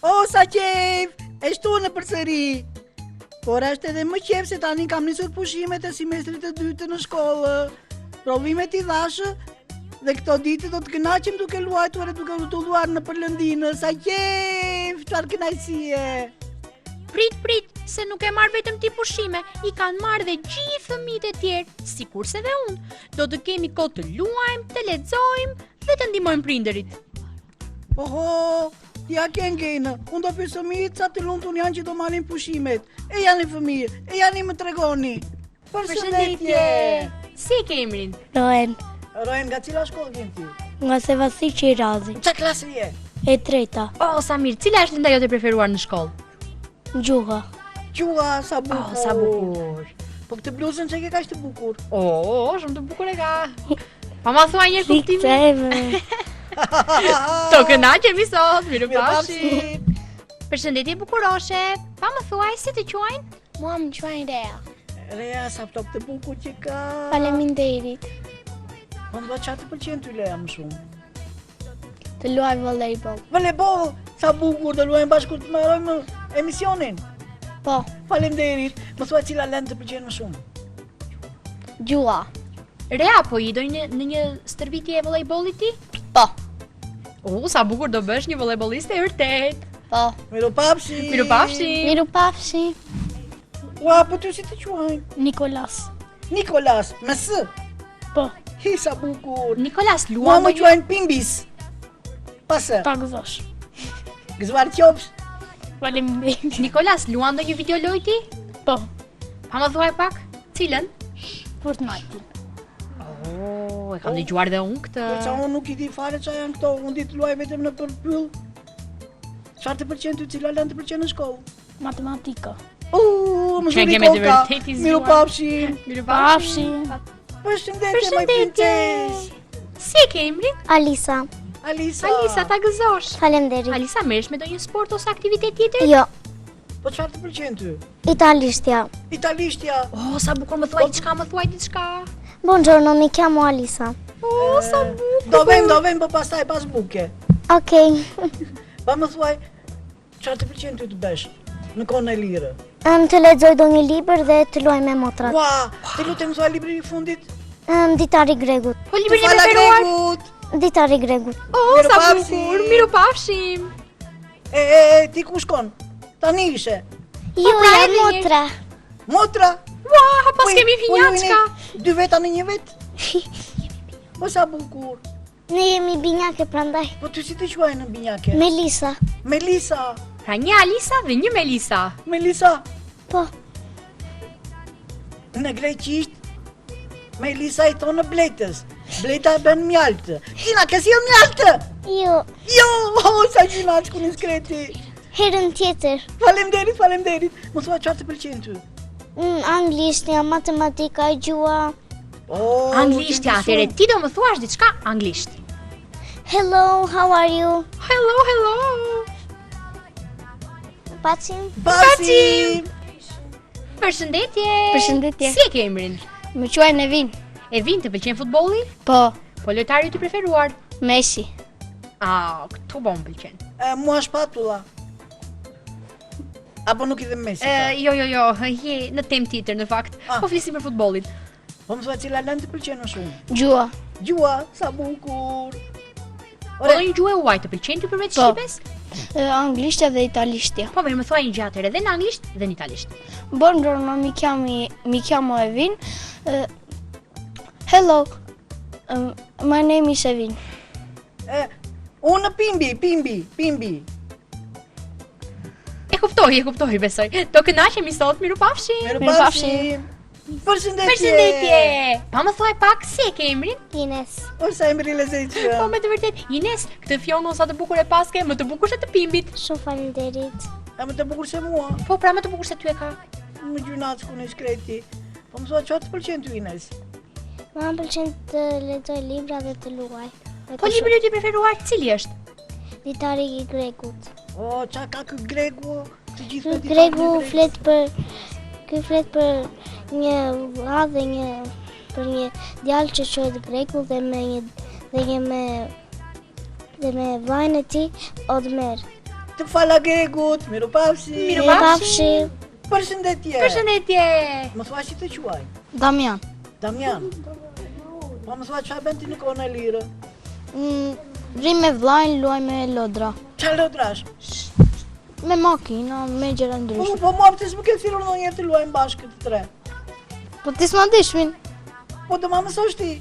O, sa qef! E shtu në përsëri. Por është edhe më qef se tani kam nisur pushimet e semestrit të dytë në shkollë. Provimet I dhashë dhe këto ditë do të kënaqem duke luajtur e duke rrotulluar në përlëndinë. Sa qef! Çfarë kënaqësie! Prit, se nuk e marr vetëm ti pushime, I kanë marrë dhe gjithë fëmijët e tjerë, sikurse dhe unë. Do të kemi kohë të luajmë, të lexojmë dhe të ndihmojmë prindërit. Oho, ja këngejnë, unë do pyes fëmijët sa të lumtur janë që do marrin pushimet. E janë fëmijë, e janë më tregoni. Përshëndetje. Si ke emrin? Roen, Roen, nga cila shkollë vjen ti? nga Sevasti Qirazi, Çfarë klase je? e treta, Oh, Samir, cila është linda jote e preferuar në shkollë? gjuha. Qua, sa bukur. Oh, sa bukur. Po këtë bluzën që ke kaq të bukur. Oh, shumë të bukur e ka. Pa ma thuaj një kuptim. Fikteve. To kënaqemi sot, mirupafshim. Mirupafshim. Përshëndetje bukuroshe. Pa më thuaj si të quajnë? Mua më quajnë Rea. Rea, sa top të bukur që ka. Faleminderit. Po më çfarë të pëlqen ty Lea më shumë? Të luaj volejboll. Volejboll, sa bukur të luajmë bashkë të marrojmë emisionin. Po, Faleminderit. Më thuaj cila lëndë të pëlqen më shumë. gjuha. Rea, po I doj në një stërvitje e volejbollit ti? Po, Sa bukur do bësh një volejbolliste e vërtet. po. Mirupafshim. Mirupafshim. Mirupafshim. Ua, po ty si të quajnë? Nikolas. Nikolas, me S. Po, Hi, sa bukur. Nikolas, Mua luan më quajnë Pimbis. Pasë, pa gëzosh. gëzuar qopsh. Faleminderit. Nikolas, luan ndonjë videoloj ti? Po, Pa më thuaj pak, cilën? Fortnite. Oh, e kam dëgjuar dhe unë këtë. Po qa unë nuk I di fare qa janë këto, unë di të luaj vetëm në përpyll. Çfarë të pëlqen ty, cila lëndë të pëlqen në shkollë? Matematika. Më Që zuri kemi të koka. vërtet I zgjuar. Mirupafshim. Pafshim. Përshëndetje, moj princesë. Si e ke emrin? Alisa, Alisa. Alisa, ta gëzosh. faleminderit. Alisa, merresh me ndonjë sport ose aktivitet tjetër? Jo, Po çfarë të pëlqen ty? italishtja. Italishtja. Oh, sa bukur më thuaj diçka. Buongiorno, mi chiamo Alisa. Oh, sa bukur. Do vem, po pastaj pas buke. Ok, Pa më thuaj, çfarë të pëlqen ty të bësh në kohën e lirë? të lexoj ndonjë libër dhe të luaj me motrat. Ua, të lutem thuaj librin I fundit. Ditari Gregut. Po Të librin e fala preferuar? Gregut. Ditari Gregut. Oh, sa Mirupafshim. bukur. Mirupafshim. Ti ku shkon? Tani ishe. Ju pra, jam edhe një. motra. Motra. Ua, pas Po, kemi po ju finjaçka. jeni 2 veta në 1 vet. Po sa bukur. Ne jemi binjake prandaj. Po ty si të quajnë në binjake? Melisa. Melisa. Pra një Alisa dhe një Melisa. Melisa. Po, Në greqisht, Melisa I thonë bletës. Bleta e bën mjaltë. Kina, ke sjell mjaltë? ju Jo, sa gjinaç ku në skreti. herën tjetër. Faleminderit. Më thua çfarë të pëlqen ty? Anglishtja, matematika, gjuha. Oh, Anglishtja, atëre ti do më thuash diçka anglisht. Hello, how are you? Hello. Pacim? Pasi. Përshëndetje. Përshëndetje. Si e ke emrin? Më quajnë Evin. Evin, të pëlqen futbolli? Po, Po lojtari i preferuar? Messi. Këtu po më pëlqen. Mua shpatulla. Apo nuk I dhe Messi? Jo, je në temë tjetër në fakt. Ah. Po flisim për futbollin. Po më thua cila lëndë të pëlqen më shumë? Gjuha. Gjua, sa bukur. Po një gjuhë e huaj të pëlqen ty përveç Po. shqipes? Anglishtja dhe italishtja. Po më thuaj një gjë atëre edhe në anglisht dhe në italisht. Buongiorno, mi chiamo Evin. Hello, my name is Evin. Unë Pimbi. E kuptoj, besoj. Do kënaqemi sot, mirupafshim. Mirupafshim. Përshëndetje. Pa më thuaj pak si e ke emrin? Ines. O sa emri lezetshëm. Po me të vërtet, Ines, këtë fjonë sa të bukur e paske, më të bukur se të Pimbit. Shumë faleminderit. A më të bukur se mua. Po pra më të bukur se ty e ka. Më gjynat ku në shkreti. Po më thua çfarë të pëlqen ty Ines? Më pëlqen të lexoj libra dhe të luaj. Po libri i preferuar cili është? Ditari I Gregut. O, qa ka ky Gregu? Të gjithë me Gregu flet për një vlla dhe për një djalë që quhet Gregu dhe me vllajën e tij Odmer. Të falagregut, mirupafshi. Mirupafshi. Përshëndetje. Përshëndetje. Më thua si të quaj? Damian. Damian. Po më thua çfarë bën ti në kohën e lirë? Rrim me vllajin, luaj me lodra. Çfarë lodrash? Me makina, me gjëra ndryshme. Po më të s'më ke thirrur ndonjëherë të luajmë bashkë të tre. Po ti s'ma dishmin. Po do ma mësosh ti.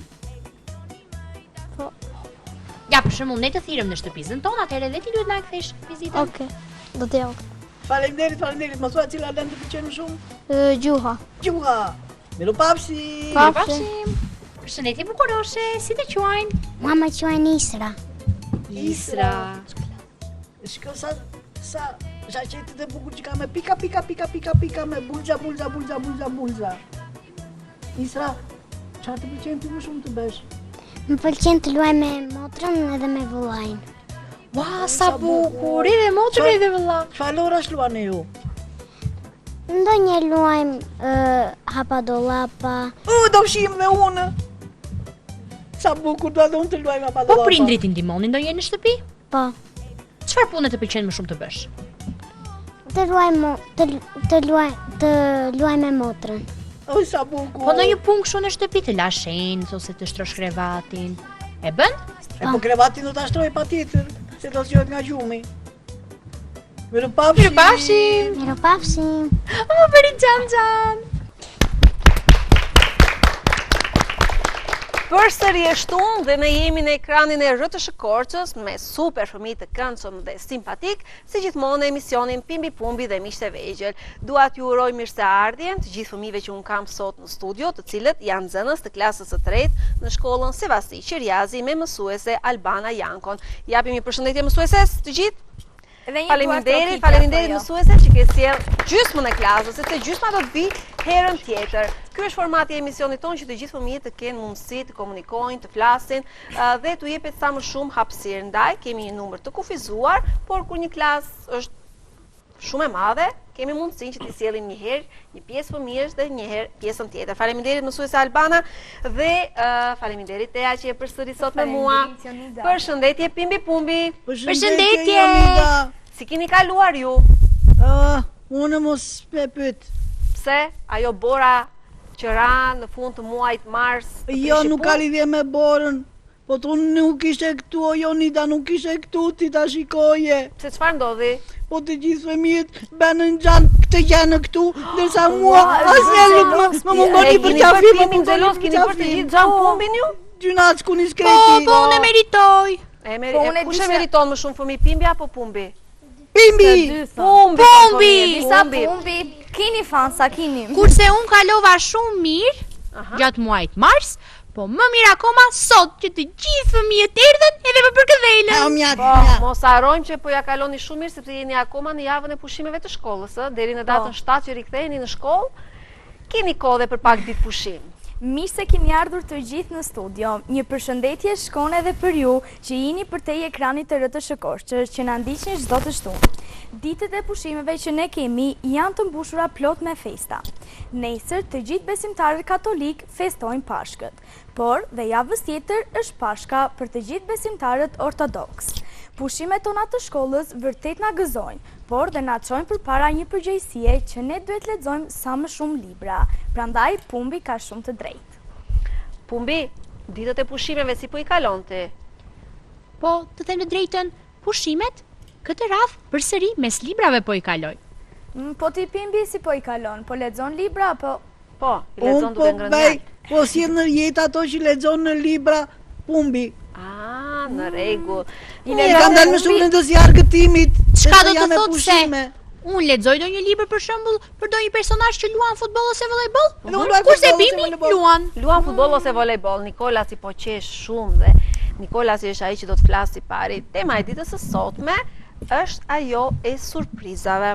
Ja, për shembull, ne të thirrëm në shtëpisën tonë, atëherë edhe ti duhet na e kthesh vizitën. Okej. Do të javë. Faleminderit. Më thua cila lëndë të pëlqen më shumë? Gjuha. Gjuha. Mirupafshi. Mirupafshim. Përshëndetje bukuroshe, si të quajnë? Mama quajnë Isra. Isra. Shko sa shaqetit e bukur që ka me pika me bulza. Isra, çfarë të pëlqen ti më shumë të bësh? Më pëlqen të luaj me motrën edhe me vëllain. Ua, sa bukur, edhe motrë edhe vëlla. Çfarë lorash luani ju? Ndonjëherë luajmë hapa dollapa. Do fshim dhe unë. Sa bukur do edhe unë të luaj me hapa dollapa. Po prindrit i ndihmonin ndonjëherë në shtëpi? Po. Çfarë pune të pëlqen më shumë të bësh? Të luaj me motrën. Oj, sa bukur. Po ndonjë punë kështu në shtëpi të lash shenjtë ose të shtrosh krevatin. E bën? Po krevatin do ta shtroj patjetër, se do zgjohet nga gjumi. Mirupafshi. Mirupafshi. O, bëri xhan. Përsëri e shtunë dhe ne jemi në ekranin e RTS Korçës me super fëmijë të këndshëm dhe simpatik, si gjithmonë në emisionin Pimbi Pumbi dhe Miqtë e Vegjël. Dua t'ju uroj mirëseardhjen të gjithë fëmijëve që un kam sot në studio, të cilët janë nxënës të klasës së tretë në shkollën Sevasti Qiriazi me mësuese Albana Jankon. Japim një përshëndetje mësueses të gjithë. Faleminderit mësuese që ke sjell gjysmën e klasës, sepse gjysma do të vi herën tjetër. Ky është formati i emisionit tonë që të gjithë fëmijët të kenë mundësi të komunikojnë, të flasin dhe t'u jepet sa më shumë hapësirë. Ndaj kemi një numër të kufizuar, por kur një klasë është shumë e madhe, kemi mundësinë që t'i sjellim një herë një pjesë fëmijësh dhe një herë pjesën tjetër. Faleminderit mësuese Albana dhe faleminderit Tea që je përsëri sot me mua. Përshëndetje Pimbi Pumbi. Përshëndetje. Si keni kaluar ju? Unë mos me pyet. Pse? Ajo bora që ra në fund të muajit mars. Jo, nuk ka lidhje me borën. Po të unë nuk ishe këtu, o Jonida nuk ishe këtu, ti ta shikoje. Pse çfarë ndodhi? Po të gjithë fëmijët bënë në gjanë këtë gjanë këtu, ndërsa mua asnjë nuk më mundoni për qafi, më mundoni për keni për të gjithë gjanë pumbin ju? Gjynat s'ku një skreti. Po, unë e meritoj. Kush e meriton më shumë fëmijë, Pimbi apo Pumbi? Pimbi! Pumbi! Sa Pumbi? Kini fansa, kini. Kurse unë kalova shumë mirë gjatë muajit mars, po më mirë akoma sot që të gjithë fëmijët erdhen edhe më përkëdhelën. Po, mos harrojmë që po ja kaloni shumë mirë sepse jeni akoma në javën e pushimeve të shkollës, deri në datën 7 që riktheheni në shkollë, keni kohë dhe për pak ditë pushim. Mirë se keni ardhur të gjithë në studio. Një përshëndetje shkon edhe për ju që jeni përtej ekranit të RTS Korçës që na ndiqni çdo të shtunë. Ditët e pushimeve që ne kemi janë të mbushura plot me festa. Nesër të gjithë besimtarët katolik festojnë Pashkët, por dhe javës tjetër është Pashka për të gjithë besimtarët ortodoks. Pushimet tona të shkollës vërtet na gëzojnë, por dhe na çojnë përpara një përgjegjësie që ne duhet lexojmë sa më shumë libra. Prandaj Pumbi ka shumë të drejtë. Pumbi, ditët e pushimeve si po i kalonte? Po, të them të drejtën, pushimet këtë radhë përsëri mes librave po i kaloj. Po ti Pimbi si po i kalon? Po lexon libra apo? Po, i lexon duke ngrënë. Po si në jetë ato që lexon në libra, Pumbi. Në rregull. Kam dalë më shumë në dosje argëtimit. Çka do të thotë se unë lexoj ndonjë libër për shembull për ndonjë personazh që luan futboll ose volejboll? Kurse Pimbi luan futboll ose volejboll. Nikolasi po qesh shumë dhe Nikolasi është ai që do të flasë pari. Tema e ditës së sotme është ajo e surprizave.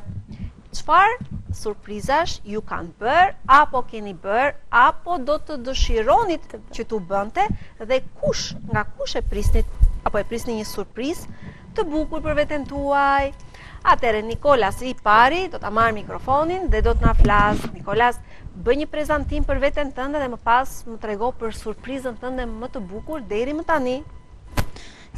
Çfarë surprizash ju kanë bërë, apo keni bërë, apo do të dëshironit që t'u bënte dhe nga kush e prisnit, apo e prisni një surprizë të bukur për veten tuaj. Atëherë Nikolas i pari do ta marr mikrofonin dhe do të na flasë. Nikolas, bëj një prezantim për veten tënde dhe më pas më trego për surprizën tënde më të bukur deri më tani.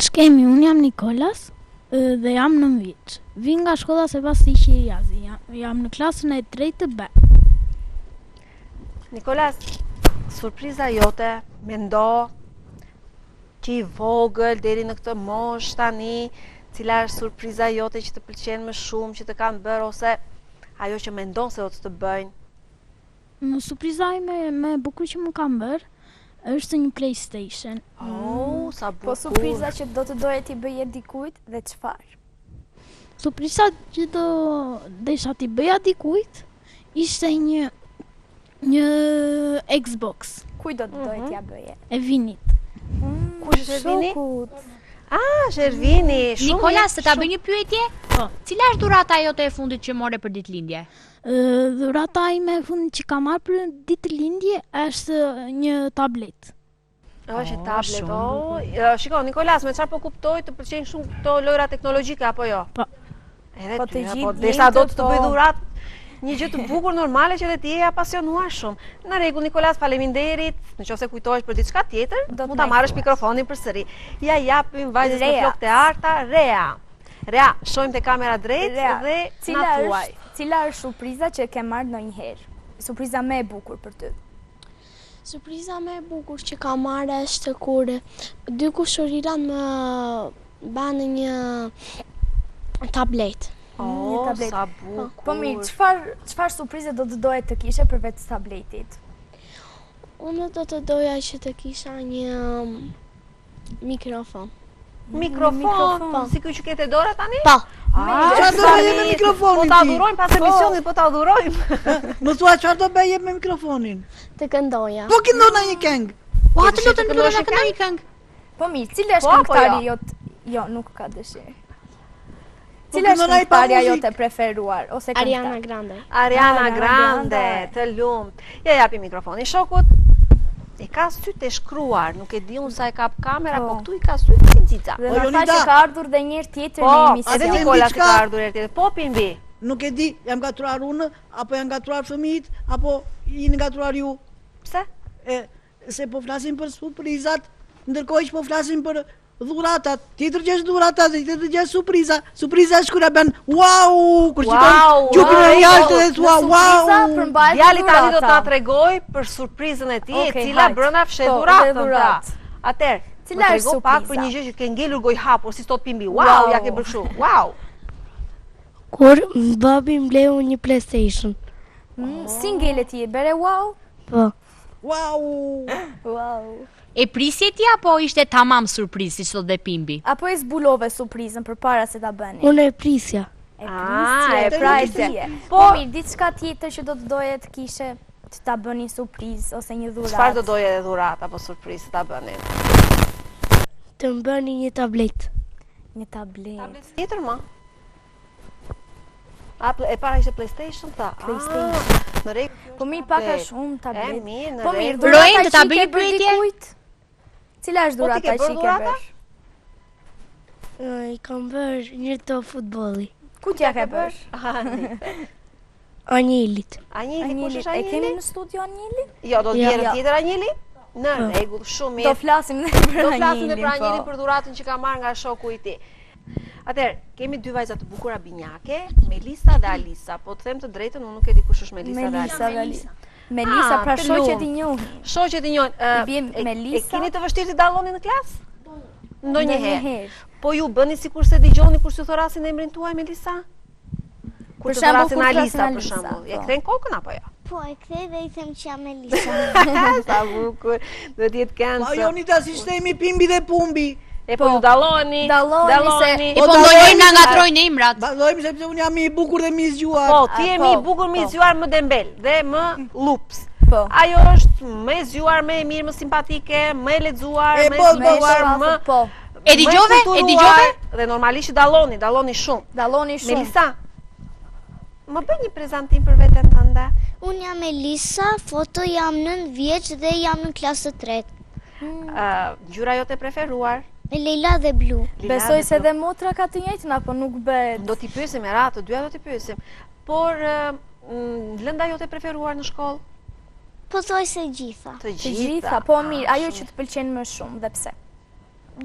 Ç'kemi, unë jam Nikolas, Dhe jam 9 vjeç. Vi nga shkolla Sebasti Qiriazi. Jam në klasën e 3 B. Nikolas, surpriza jote, mendo që i vogël deri në këtë moshë tani, cila është surpriza jote që të pëlqen më shumë, që të kanë bërë ose ajo që mendon se do të bëjnë? Në surpriza me bukur që më kam bërë është një PlayStation. Oh, sa bukur. Po surpriza që do të doje t'i bëje dikujt dhe çfarë? Surpriza që do desha t'i bëja dikujt ishte një Xbox Kuj do të doje t'ja bëje? e Vinit. Kush është Ervini? Shokut. Ah, Ervini, shumë. Nikolas, të ta bëj një pyetje? Po. Cila është dhurata jote e fundit që more për ditëlindje? Dhurata ime e fundit që kam marrë për ditëlindje është një tablet. Është një tablet. shumë Oh, shiko, Nikolas, me çfarë po kuptoj, të pëlqejnë shumë këto lojra teknologjike apo jo? Po. Edhe Po ty, të gjithë po derisa do të djemtët, bëj po. dhuratë, një gjë të bukur normale që edhe ti je apasionuar shumë. Në rregull, Nikolas, faleminderit. Nëse kujtohesh për diçka tjetër, Do të mund ta na marrësh thuash. mikrofonin përsëri. Ja japim vajzës me Rea. flokë të arta, Rea. Rea, shohim te kamera drejt Rea, dhe na thuaj. Cila është surpriza që ke marrë ndonjëherë? Surpriza më e bukur për ty? Surpriza më e bukur që kam marrë është kur dy kushërira më banë një tablet. Oh, tablet. sa bukur. Po mirë, çfarë surprize do të doje të kishe përveç tabletit? Unë do të doja që të kisha një mikrofon. Mikrofon, si ky që ke te dora tani? Po. Çfarë do bëje me mikrofonin Po ta ti? adhurojmë pas emisionit, po ta adhurojmë. Më thua çfarë do bëje me mikrofonin? Të këndoja. Po këndona një këngë. Po atë dëshirë lutën të të këndosh na një këndoj një këngë. Po mirë, cili është Po, apo këngëtari jo? jot? Jo, nuk ka dëshirë. Po Cila është këndona i pa këngëtarja muzikë. jote preferuar ose Ariana këngëtar? Grande. Ariana Ariana Grande, Grande. të lumt. Ja japi mikrofonin shokut. E ka sytë e shkruar, nuk e di unë sa e kap kamera, po këtu i ka sytë si xixa. Dhe Po, na tha Jonida. që ka ardhur dhe njërë tjetër Po, në edhe emision. Nikola- Nikolas diçka? ka ardhur herë tjetër. Po Pimbi. Nuk e di, jam gatruar unë, apo janë gatruar fëmijët, apo jeni gatruar ju. Pse? Se po flasim për surprizat, ndërkohë që po flasim për dhuratat. Tjetër gjë është dhurata, dhe tjetër gjë është surpriza. Surpriza është kur e bën wow, kur shikon gjupin e jashtë dhe thua wow. Djali tani do ta tregoj për surprizën e tij, e Okej, cila hajt. brenda fshet Po, dhuratën. dhe dhuratë. Atëherë, Cila më është trego pak për surpriza? një gjë që ke ngelur goj hapur, si thot Pimbi. Wow, Wow. ja ke bërë kështu. Wow. Kur babi mbleu një PlayStation. Si ngele ti, bere wow? Po. Wow. Wow. E prisje ti apo ishte tamam surprizë, siç thot dhe Pimbi? Apo e zbulove surprizën përpara se ta bëni? Unë e prisja. E Ah, prisje, e pra e prisje. dije. Po- Po mirë, diçka tjetër që do të doje të kishe të ta bëni surprizë ose një dhuratë. Çfarë do doje edhe dhuratë apo surprizë ta bëni? Të më bëni një tablet. Një tablet. Tjetër më? E para ishte PlayStation ta. PlayStation. Në rregull. Po mirë, pak a shumë tablet. E mirë, në Po mirë, rregull. Rojen, dhurata të ta që i bëj ke një bërë pyetje? dikujt? Cila është Po, ti dhurata ke që bërë i ke dhurata? bërë? I kam bërë një të futbolli. Ku t'ja ke bërë? Anjelit. Anjeli, kush është e kemi Anjeli? në studio Anjeli? Jo, do të Jo. vjerë tjetër Anjeli? Në rregull, shumë Do mirë. flasim dhe për Do flasim edhe Anjelin, për Anjelin po. për dhuratën që ka marrë nga shoku i tij. Atëherë, kemi dy vajza të bukura binjake, Melisa dhe Alisa. Po të them të drejtën, unë nuk e di kush është Melisa dhe Melisa Alisa. dhe Alisa. Melisa, Ah, pra të shoqet lumë. i njohin. Shoqet i njohin. I bie Melisa. E keni të vështirë të dalloni në klasë? Ndonjëherë. Ndonjëherë. Po ju bëni sikur se dëgjoni kur s'ju thorasin emrin tuaj Melisa? Kur Për të shembull, thorasin kur Alisa thrasin për Alisa, shembull. E po. kthen kokën apo jo? Po, e kthej dhe i them që jam Elisa. Sa bukur. Do të jetë Po këndshëm. Jonida si shtemi Pimbi dhe Pumbi. E po ju dalloni. Dalloni se- E Po, po ta ndonjëherë bëjmë na se- ngatrojnë emrat. Vazhdojmë sepse unë jam i bukur dhe mi zgjuar. Po, ti je po, më i bukur, më i po. zgjuar, më dembel dhe më lups. Po. Ajo është më e zgjuar, më e mirë, më simpatike, më e lexuar, E, më po, e po, zgjuar, shpallë, më po. E dëgjove? më E kulturuar, dëgjove? Dhe normalisht dalloni shumë. Dalloni shumë. Melisa, më bëj një prezantim për veten tënde. Unë jam Elisa, foto jam 9 vjeç dhe jam në klasë 3. Ngjyra jote preferuar? Leila dhe Blu. Lila Besoj dhe se blu. dhe motra ka të njëjtën apo nuk bëhet. Do t'i pyesim e ratë, të dyja do t'i pyesim. Por lënda jote preferuar në shkollë? Po thoj se gjitha. Të Të gjitha, po mirë, ajo shumë. që të pëlqen më shumë dhe pse?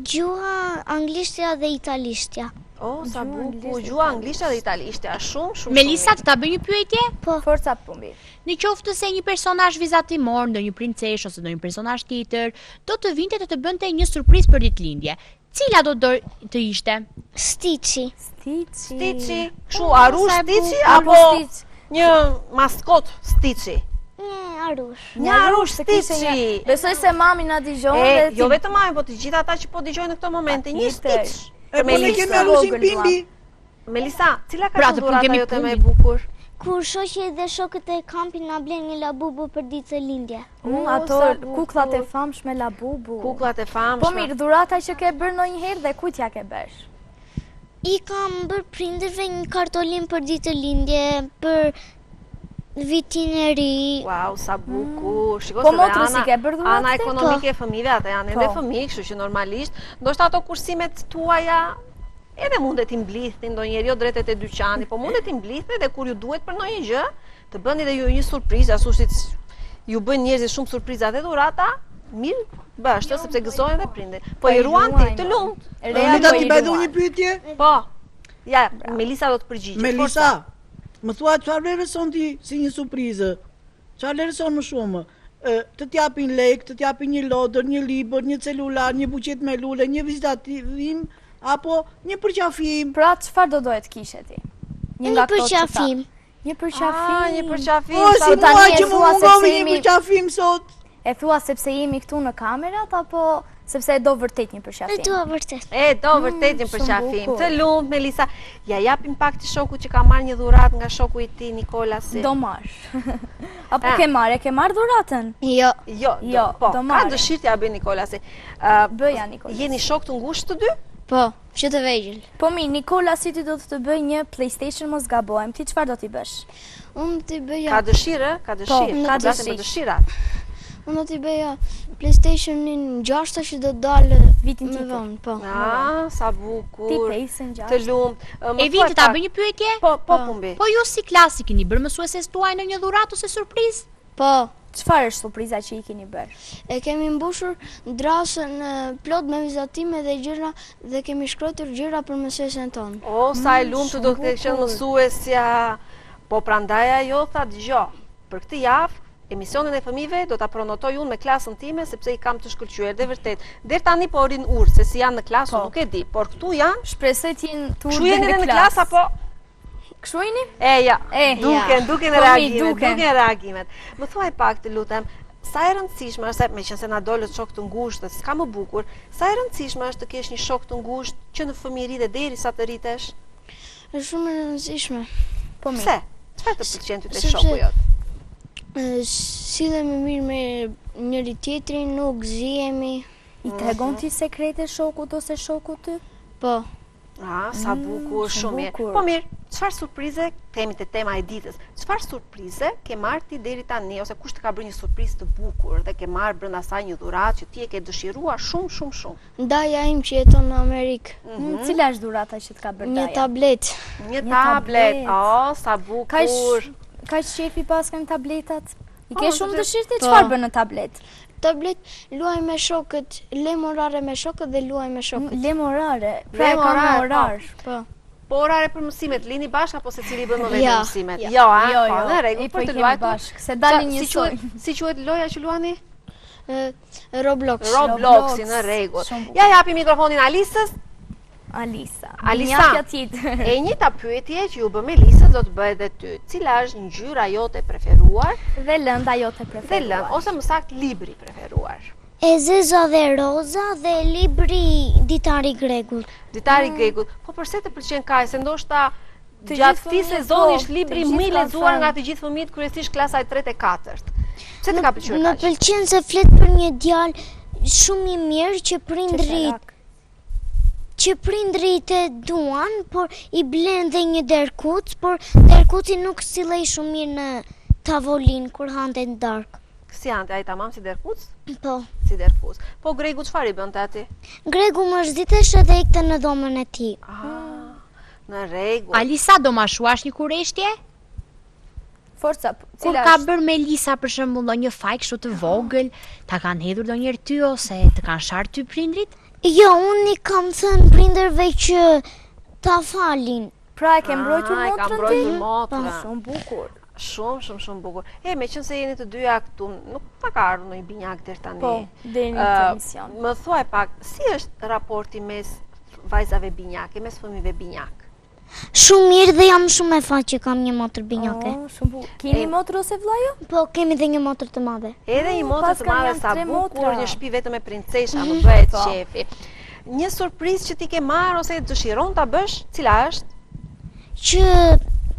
Gjuha anglishtja dhe italishtja. Oh, sa bukur, gjua anglisht dhe italisht, ja shumë. Melisa, të ta bëj një pyetje? Po. Forca Pumbi. Në qoftë se një personazh vizatimor, ndonjë princesh ose ndonjë personazh tjetër, do të vinte të bënte një surprizë për ditëlindje. Cila do të ishte? Stici. Kështu arush Stici apo një maskot Stici? Një arush. Një arush Stici. Besoj se mami na dëgjon dhe jo vetëm mami, po të gjithë ata që po dëgjojnë në këtë moment, një Stici. E po ne kemi arushin Pimbi. Melisa, cila ka qenë dhurata jote më e bukur? Kur shoqja dhe shokët e kampit na blen një labubu për ditën e lindje. Ato kukullat e famshme labubu. Kukullat e famshme. Po mirë, dhurata që ke bërë ndonjëherë dhe kujt ja ke bërë? I kam bërë prindërve një kartolin për ditën e lindje, për vitin e ri. Wow, sa bukur. Shiko Po se motri si ke bërë dhuratë? ana ekonomike e fëmijëve, ata janë edhe fëmijë, kështu që normalisht, ndoshta ato kursimet tuaja edhe mundet t'i mblidhni ndonjëherë jo drejtet e dyqani, po mundet t'i mblidhni dhe kur ju duhet për ndonjë gjë, të bëni dhe ju një surprizë, ashtu si ju bëjnë njerëzit shumë surpriza dhe dhurata, mirë bashkë, sepse gëzojnë dhe prindin. Po i ruanti, të lumt. Melisa, ti bëj një pyetje? Po. Ja, Melisa do të përgjigjë. Melisa, më thua çfarë vlerëson ti si një surprizë? Çfarë vlerëson më shumë? Të t'japin lek, të t'japin një lodër, një libër, një celular, një buqet me lule, një vizitatim, apo një përqafim? Pra çfarë do dohet kishe ti? Një përqafim. Një përqafim. Një përqafim. Po, si mua që më mungovi një përqafim sot. E thua sepse jemi këtu në kamerat, apo sepse e do vërtet një përqafim? E do vërtet. E do vërtet një përqafim. Të lumt, Melisa. Ja japim pak të shokut që ka marrë një dhuratë nga shoku i ti, Nikolasi. Do marr. Apo ke marrë dhuratën? Jo. Po, do ka marrë. dëshirë t'ja bëj Nikolasi. Bëja Nikolasi. Jeni shok të ngushtë të dy? Po, që të vegjël. Po mi, Nikolasi ti do të bëj një PlayStation, mos gabojmë. Ti çfarë do t'i bësh? Unë t'i bëja... Ka dëshirë? Ka dëshirë. ka Flasim dëshirë. për dëshirat. Unë do t'i bëja PlayStationin 6 që do dalë Vitin më tjetër. vonë, po. Sa bukur. Ti pejsën Të gjashtë. lumt. E vinte ta bëj një pyetje? Po, Pumbi. Po ju si klasi keni bërë mësueses tuaj në një dhuratë ose surprizë? Po, Çfarë është surpriza që i keni bërë? e kemi mbushur drasën plot me vizatime dhe gjëra dhe kemi shkruar gjëra për mësuesen tonë. O, sa e lumtur do të ketë qenë mësuesja. Po prandaj ajo tha dëgjoj. Për këtë javë emisionin e fëmijëve do ta pronotoj unë me klasën time sepse i kam të shkëlqyer dhe vërtet. Deri tani po rin urë se si janë në klasë, nuk e di, por këtu janë. Shpresoj të jenë tu Kshu jeni edhe në klasë apo? Kështu jeni? Duken reagimet. Më thuaj pak të lutem, sa e rëndësishme është, meqense na dolët shok të ngushtë, s'ka më bukur, sa e rëndësishme është të kesh një shok të ngushtë që në fëmijëri dhe derisa të rritesh? Është shumë e rëndësishme. Po mirë. Pse? Çfarë të pëlqen ty te Sepse- shoku jot? Sillemi mirë me njëri tjetrin, nuk zihemi. I tregon ti sekrete shokut ose shoku ty? Po, Sa bukur, sa shumë mirë. bukur. Po mirë, çfarë surprize kemi te tema e ditës? Çfarë surprize ke marrë ti deri tani ose kush të ka bërë një surprizë të bukur dhe ke marrë brenda saj një dhuratë që ti e ke dëshiruar shumë? ndaja im që jeton në Amerikë. Cila është dhurata që të ka bërë Një Daja? tablet. Një Një tablet. tablet. Oh, sa bukur. Kaq shefi pas kanë tabletat? I Po, ke shumë sepse- dëshirë ti Po. çfarë bën në tablet? Tablet luaj me shokët, lemorare me shokët dhe luaj me shokët. Lemorare. Pra e ka me Lemorare, orar. Po. Po orare për mësimet, lini bashkë apo secili bën më vetë Ja, mësimet? ja. Jo, a? Jo, Po, në rregull, i po për i të kemi luajtur. bashkë, se dalin një soj. Si quhet loja që luani? Roblox. Robloxi, në rregull. Shumë bukur. Ja japi mikrofonin Alisës. Alisa. Alisa. Njëfja tjetër. E njëjta pyetje që ju bë Melisës do të bëhet edhe ty. Cila është ngjyra jote preferuar Dhe lënda jote dhe preferuar. lënë ose më saktë libri preferuar? E zeza dhe roza dhe libri ditari gregut. Ditari gregut. Po pse të pëlqen kaq? Se ndoshta Të gjatë gjithë këtij fëmijët, sezoni po, është libri të gjithë më i kanë lexuar thënë. nga të gjithë fëmijët, kryesisht klasa e 3 e 4. Pse të ka pëlqyer Më kaq? pëlqen se flet për një djalë shumë i mirë që prindrit e duan, por i blen dhe një derkuc, por derkuci nuk sillej shumë mirë në tavolin kur hante në darkë. Si ante ai tamam si derkuc? Po. Si derkuc. Po Gregu çfarë i bënte ati? Gregu më zhditesh edhe ikte në dhomën e tij. Në rregull. Alisa, do ma shuash një kureshtje? Forca, Kur cila ka është? bërë Melisa për shembull ndonjë faj kështu të vogël, ta kanë hedhur ndonjëherë ty ose të kanë sharë ty prindrit? Jo, unë i kam thënë prindërve që ta falin. Pra e ke mbrojtur E ka motrën ti? mbrojtur motrën. Shumë bukur. Shumë bukur. Me qënë se jeni të dyja këtu, nuk ta ka ardhur ndonjë binjak deri tani. Po, deri në këtë emision. Më thuaj pak, si është raporti mes vajzave binjake, mes fëmijëve binjak? Shumë mirë dhe jam shumë e faqe që kam një motër binjake. Shumë bukur. Keni motrë ose vllajo? Po, kemi dhe një motër të madhe. Edhe një motër pas të kanë madhe janë sa 3 bukur, motra. një shtëpi vetëm me princesha, më bëhet Po. qefi. Një surprizë që ti ke marrë ose dëshiron ta bësh, cila është? Që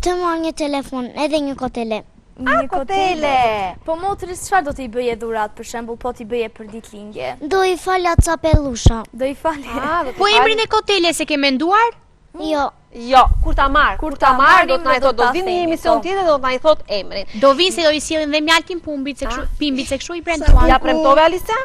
të marrë një telefon, edhe një kotele. Një kotele. Po motris çfarë do t'i bëje dhurat, për shembull, po t'i bëje për ditëlindje? Do i falja capellusha. Do i falje. Po emrin e kotele se ke menduar? Jo. Jo, kur ta marr, Kur kur ta ta marr do marrim të na i do thot, do ta vinë një themi, emision po. tjetër do të na i thot emrin. Do vinë se do i sjellin dhe mjaltin Pimbit se kështu i premtuan. Ja premtove Alicia?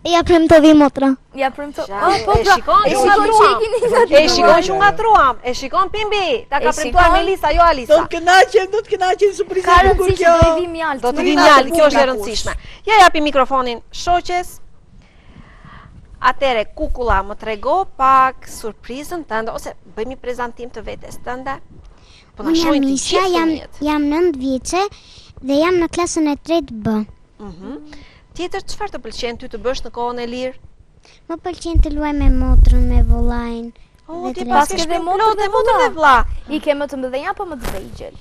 Ja premtovi motra. Ja premto. Po, e shikon, e shikon që i keni E shikon që nga truam, e shikon Pimbi, ta ka E premtuar shikon? Melisa, jo Do Alisa. të kënaqen surpriza Ka e bukur rëndësi që kjo. do i vi mjalt. Do të vi mjalë, kjo është e rëndësishme. Ja japi mikrofonin shoqes. Atere, Kukulla, më trego pak surprizën tënde, ose bëjmë një prezantim të vetes tënde. Po na Unë shohin jam të Isha, gjithë fëmijët. jam 9 vjeçe dhe jam në klasën e 3B. Tjetër, çfarë të pëlqen ty të bësh në kohën e lirë? Më pëlqen të luaj me motrën, me vollajn. O, ti Dhe pas të ke dhe shpinë motrë plot dhe e motrë dhe vlla. I ke më të mëdhenja apo më të vegjël?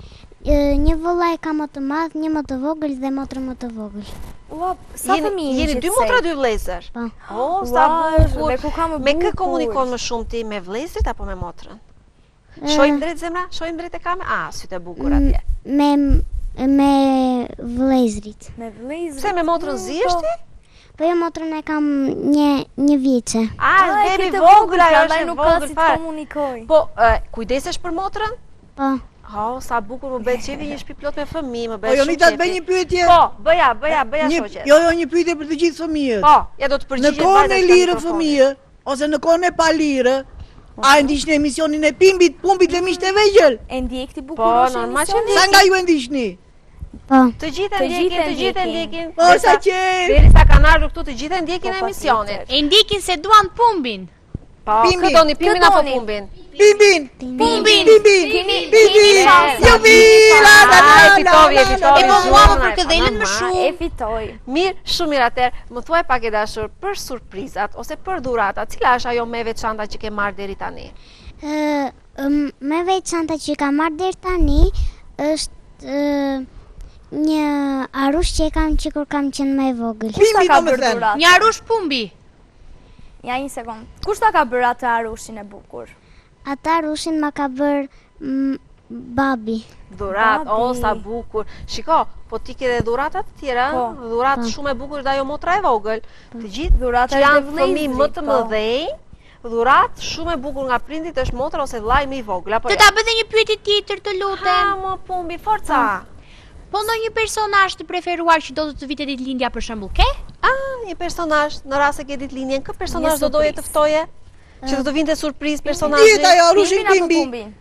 Një vollaj ka më të madh, një më të vogël dhe motrë më të vogël. Ua, sa fëmijë Jeni dy motra, dy vëllezër. Po. O, sa bukur. Dhe ku ka më bukur. Me kë komunikon më shumë ti, me vëllezërit apo me motrën? Shojmë drejt zemra? Shojmë drejt e kamerë? Ah, sytë e bukur atje. Me vëllezrit. Me vëllezër. Pse me motrën zihesh ti? Po jo, motrën e kam një vjeçe. Ah, e bebi ke të vogël, ajo prandaj është e nuk ka vogël si të fare. komunikoj. Po, kujdesesh për motrën? Po. Oh, sa bukur më bëhet qefi një shtëpi plot me fëmijë, më Po bëhet jo, shumë Nita, të qefi. bëj një pyetje. Po, bëja shoqe. Jo, një pyetje për të gjithë fëmijët. Po, ja do të Në përgjigjesh kohën e vajzat lirë mikrofonit. fëmijë, ose në kohën e pa lirë, a e ndiqni emisionin e Pimbit, Pumbit dhe Miqtë e Vegjël? E ndjek ti Po, bukurosh normal që emisionin? Sa nga ju e ndiqni? Po. Të gjithë Të gjithë ndjekin, të gjithë ndjekin. ndjekin. Po, sa qef! Derisa kanë ardhur këtu të gjithë ndjekin Po, emisionin. E ndikin se duan Pumbin. Po, Pimbin. këtoni Pimbin apo Këtoni. Pumbin? Pimbin! Pumbin. Pimbin! Keni Pimbin! shanse. Jo vira! E fitovi. E po mua më përkëdhelën më shumë. E fitoj. Mirë, shumë mirë atëherë. Më thuaj pak e dashur për surprizat ose për dhuratat. Cila është ajo me veçanta që ke marrë deri tani? Me veçanta që ka marrë deri tani është një arush që e kam që kur kam qenë më e vogël. Pimbi, ka do me bërë thënë. dhurat? Një arush Pumbi. Ja, një sekund. Kush ta ka bërë atë arushin e bukur? Ata arushin ma ka bërë babi. Dhurat, Babi. o sa bukur. Shiko, po ti ke dhe dhurata të tjera, Po. dhurat shumë e bukur dhe ajo motra e vogël. Të gjithë Dhurata që është janë e vëllezërit, fëmijë më të po. mëdhenj, dhurat shumë e bukur nga prindit është motra ose vllai më i vogël, apo Të jo? ta bëj dhe një pyetje tjetër të lutem. Ha, më Pumbi, forca. Po ndonjë personazh të preferuar që do të vitet ditëlindja për shembull ke? Një personazh, në rast se ke ditëlindjen, kë personazh Një do doje të surprizë. ftoje? Që do të vinte surprizë personazhi? Dihet ajo arushin Pimbin apo Pimbi. Pumbin?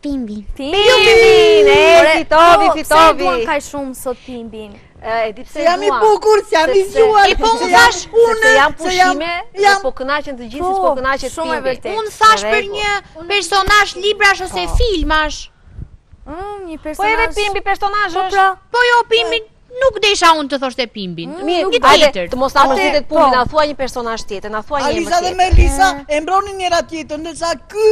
Pimbin. Pimbin, fitovi, Pse fitovi. duan kaq shumë sot Pimbin? E di pse Se jam i duan. bukur, se jam i Sepse- zgjuar. E po se unë jam thash, Sepse janë se jam- pushime, jam- po kënaqen të gjithë Po, siç po kënaqet shumë e Pimbi. vërtetë. Unë thash Në për rregull. një personazh librash ose filmash. Një Po edhe personazh. Pimbi personazh Po është. pra, Po jo Pimbin, nuk desha unë të thoshte Pimbin. Mirë, Një hajde, tjetër. të mos na mërzitet Pumbi, po. na thua një personazh tjetër, na thua një emër Alisa dhe tjetër. Melisa e mbronin njëra tjetër, ndërsa ky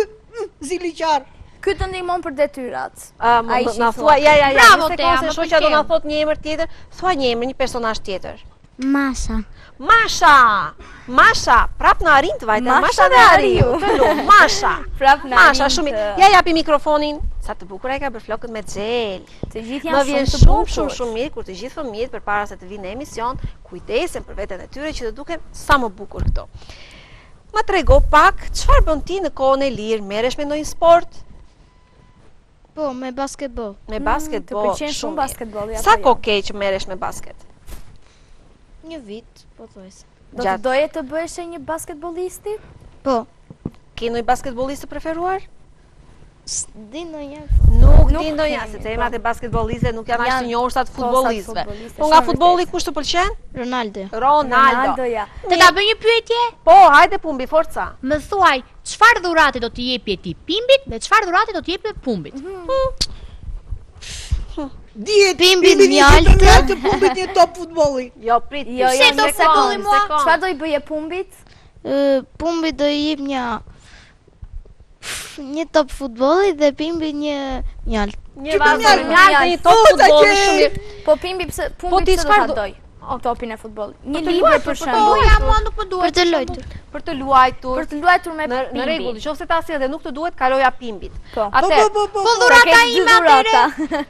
ziliqar. ky të ndihmon për detyrat. Ah, Ai që na i thua, thua. ja, Bravo, një Tea, sekondë, më se shoqja do pëlqen. na thot një emër tjetër, thua një emër, një personazh tjetër. Masha. Masha, prap në Arind vajte, Masha Masha dhe dhe Ariu, Ariu. të lumë, Masha. Prap në Masha, Arind, shumë. Ja japi mikrofonin. Sa të bukur e ka bërë flokët me xhel. Të gjithë Më janë vjen shumë të shumë, bukur. shumë mirë kur të gjithë fëmijët përpara se të vinë në emision, kujdesen për veten e tyre që të duken sa më bukur këto. Ma trego pak, çfarë bën ti në kohën e lirë? Merresh me ndonjë sport? Po, me basketbol. Me Të basketbol. pëlqen shumë mirë. basketbolli apo Sa jo? kohë ke që merresh me basket? Një vit, po thojse. Do të Gjatë. doje të bëhesh një basketbollisti? Po, Ke ndonjë basketbollist të preferuar? di ndonjë. Nuk Nuk di ndonjë, kemi, se po. emrat e basketbollistëve nuk janë aq të Janë, njohur sa të po, sa të futbollistëve. futbollistëve, Po nga shumë futbolli vërtet. kush të pëlqen? Ronaldo. Ronaldo. Ja. Të ta bëj një pyetje? Po, hajde Pumbi, forca. Më thuaj, çfarë dhurate do t'i jepi ti Pimbit dhe çfarë dhurate do t'i jepi Pumbit? Dihet Pimbi mjaltë, mjaltë. Pumbit një top futbolli. Jo, prit. Se do futbolli mua? Çfarë do i bëje Pumbit? Pumbi do i jep një top futbolli dhe Pimbi një mjaltë. Një vazhdim mjaltë, një top futbolli shumë mirë. Po Pimbi pse Po ti Pumbit çfarë çfarë do? doj? Topin e futbollit. Një Për të libër luajtur, për për të shembull. Po ja mua nuk po duhet. Për të luajtur. Për të luajtur. Për të luajtur me Në Pimbi. rregull, nëse ta sjell dhe nuk të duhet, kaloja Pimbit. Po. Atëherë, Po dhurata ime atëre.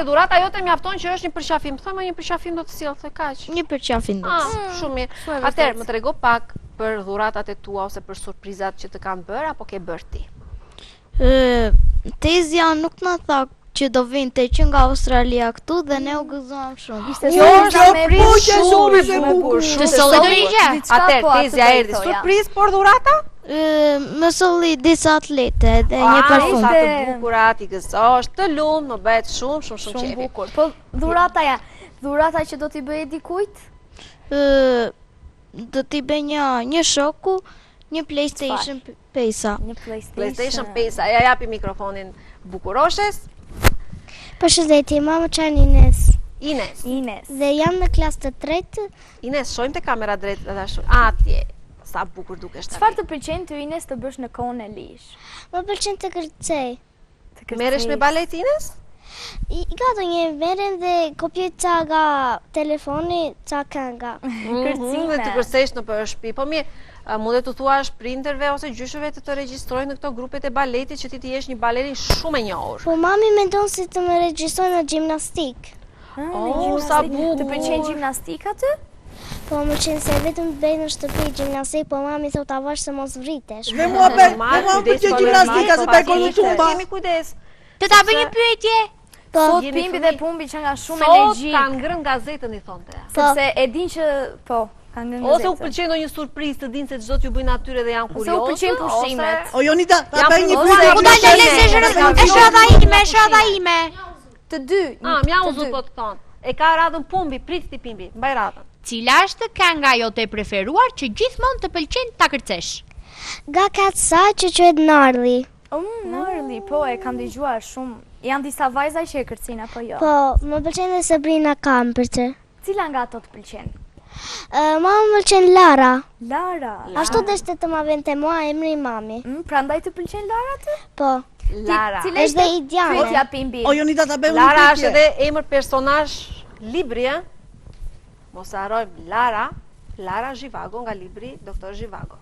dhurata jote mjafton që është një përqafim. Thojmë një përqafim do të sjell, se kaq. Një përqafim do Ah, të. shumë mirë. Atëherë, më trego pak për dhuratat e tua ose për surprizat që të kanë bërë apo ke bërë ti? Tezja nuk na tha që do vinte që nga Australia këtu dhe ne u gëzuam shumë. Ishte Shumë e bukur, Të shumë solli do rigje. Atëherë, tezja erdhi surprizë, por dhurata? Më solli disa atlete dhe një parfum. Sa të bukura ti gëzosh, të lumë, më bëhet shumë Shumë qefi. bukur. Po dhurata që do t'i bëje dikujt? Do t'i bëj një shoku, një PlayStation 5. Një PlayStation 5, ja japi mikrofonin bukuroshes. Përshëndetje, mama qenë Ines. Ines. Dhe jam në klasë të tretë. Ines, shojmë te kamera drejt edhe ashtu. Atje. Sa bukur dukesh tani. Çfarë të pëlqen ty Ines të bësh në kohën e lish? Më pëlqen të kërcej. Merresh me balet Ines? Ka të një veren dhe kopjoj ca nga telefoni, ca kënga. Dhe të kërcesh në për shtëpi. Po mirë, mundet të thuash prindërve ose gjyshëve të regjistrojnë në këto grupet e baletit që ti jesh një balerin shumë e njohur. Po mami mendon si të më regjistroj në gjimnastik. Sa bukur. Të pëlqen gjimnastika ty? Po më qenë se vetëm të bëj në shtëpi gjimnastik, po mami thot ta vash se mos vritesh. Dhe mua pëlqen gjimnastika se bëj kollu tumba. Kemi kujdes. Të ta bëj një pyetje. Sot Pimbi dhe Pumbi që nga shumë energjik. Sot kanë ngrënë gazetën i thonte. Sepse e din që po, kanë ngrënë gazetën. Ose u pëlqen ndonjë surprizë të dinë se çdo t'ju bëjnë atyre dhe janë kuriozë. Ose u pëlqen pushimet. O Jonita, ta bëj një Ku dalë lezesh? Është radha ime. Të dy. Mja u zot po të thon. E ka radhën Pumbi, prit ti Pimbi, mbaj radhën. Cila është kënga jote e preferuar që gjithmonë të pëlqen ta kërcesh? Nga Katsa që quhet Narli. Narli, po e kam dëgjuar shumë. Janë disa vajza që e kërcin apo jo? Po, më pëlqen dhe Sabrina Kampertë. Cila nga ato të pëlqen? Mama më pëlqen Lara. Lara. Ashtu deshte të ma vente mua emri mami. Prandaj të pëlqen Lara ty? Po. Lara. Është dhe Idiane. Pyetja Pimbi. O Jonita, ta bëj një Lara pyetje. është edhe emër personazh libri, ë? Mos e harrojmë Lara Zhivago nga libri Doktor Zhivago.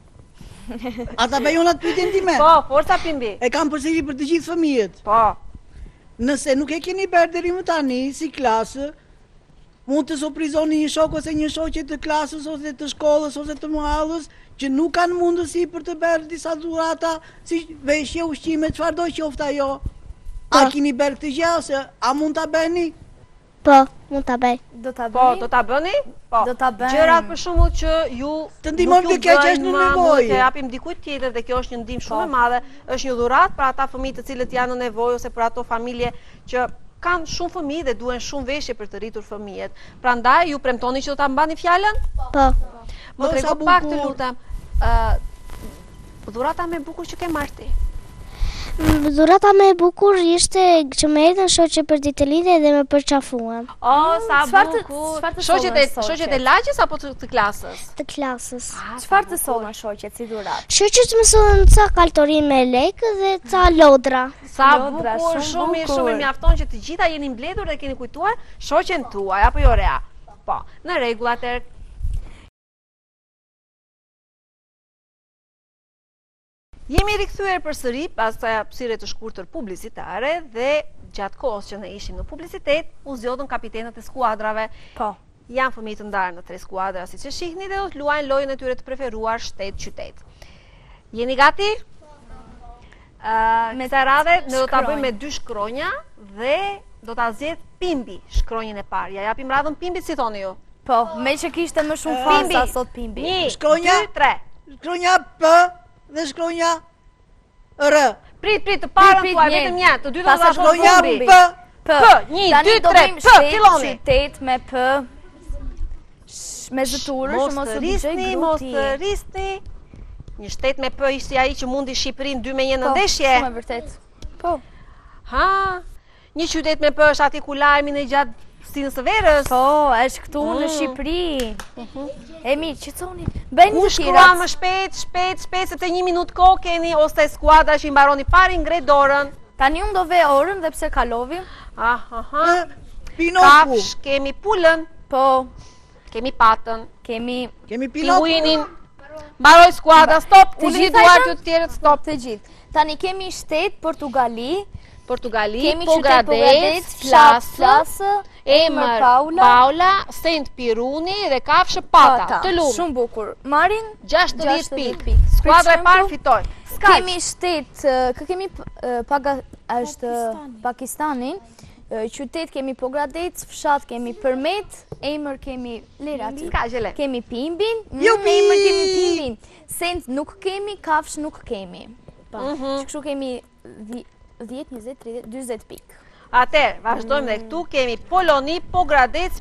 A ta bëj unë atë pyetjen time? Po, forca Pimbi. E kam përsëri për të gjithë fëmijët. Po. Nëse nuk e keni bërë deri më tani si klasë, mund të surprizoni një shok ose një shoqe të klasës ose të shkollës ose të muhallës që nuk kanë mundësi për të bërë disa dhurata, si veshje, ushqime, çfarëdo qoftë ajo. A keni bërë këtë gjë ose a mund ta bëni? Po, mund ta bëj. Do ta bëni? Po, do ta bëni? Po. Do ta bëni. Gjërat për shembull që ju Të ndihmojmë nuk ju dhe kjo që bëjnë është në më, nevojë. mund të japim dikujt tjetër dhe kjo është një ndihmë shumë e madhe, është një dhuratë për ata fëmijë të cilët janë në nevojë ose për ato familje që kanë shumë fëmijë dhe duhen shumë veshje për të rritur fëmijët. Prandaj ju premtoni që do ta mbani fjalën? Po. Më trego sa pak të bukur. lutem. Dhurata më e bukur që ke marrë ti. Dhurata më e bukur ishte që më erdhën shoqe për ditë lidhje dhe më përçafuan. Sa çfarë bukur. të Shoqet e lagjës apo të klasës? Të klasës. Çfarë të sollën shoqet si dhuratë? Shoqet më sollën ca kaltorin me lekë dhe ca lodra. Sa Lodra, bukur, shumë shumë bukur. mjafton që të gjitha jeni mbledhur dhe keni kujtuar shoqen tuaj apo jo Rea. Po, në rregull atëherë. Jemi rikthyer përsëri pas kësaj hapësire të shkurtër publicitare dhe gjatë kohës që ne ishim në publicitet, u zgjodhën kapitenët e skuadrave. Po. Janë fëmijë të ndarë në 3 skuadra siç e shihni dhe do të luajnë lojën e tyre të preferuar shtet-qytet. Jeni gati? Me të radhe, ne do ta bëjmë me 2 shkronja dhe do ta zgjedh Pimbi shkronjën e parë. Ja japim radhën Pimbit, si thoni ju? Po, me që kishte më shumë farsa sot Pimbi. 1, Shkronja? 2, 3. Shkronja P dhe shkronja R. Prit, të parën Prit, tuaj, mirë. vetëm një, të dytë do ta Pastaj shohim Shkronja Pimbi. P. P. 1, 2, 3, P, filloni. Qytet me P. Me zëturë, Mos që mos të u dëgjoj rrisni, mos gruti. të rrisni. Një shtet me P ishte ai që mundi Shqipërinë 2-1 në ndeshje. Shumë e vërtet. Po. Ha? Një qytet me P është ati ku lajmin e gjatë stinës së verës. Po, është këtu në Shqipëri. E mirë, qëtoni. Bëjnë Ku të shkrua tirat. më shpejt, sepse 1 minutë kohë keni, ose skuadra që i mbaroni pari ngre dorën. Tani unë do ve orën dhe pse kalovim. Aha. Pinoku. Kafsh, kemi pulën, Po, kemi patën, kemi Kemi Pinoku. pinguinin. Mbaroj skuadra, stop, Të ulini gjitha duart janë? ju të tjerët, stop. të gjithë. Tani kemi shtet Portugali, Portugali, kemi Pogradec, Pogradec, Flasë, Emër Paula, Sent Piruni dhe Kafshë Pata. Të lumë. Shumë bukur. Marin 60 pikë. pikë. Skuadra e parë fitoj. Kemi shtet, kë kemi është Pakistanin, qytet kemi Pogradec, fshat kemi Përmet, emër kemi Lirati. Ska gjele. Kemi Pimbin, Jupi! emër kemi Pimbin. Sent nuk kemi, Kafsh nuk kemi. Kështu kemi 10, 20, 30, 40 pikë. Atëherë, vazhdojmë dhe këtu kemi Poloni, Pogradec,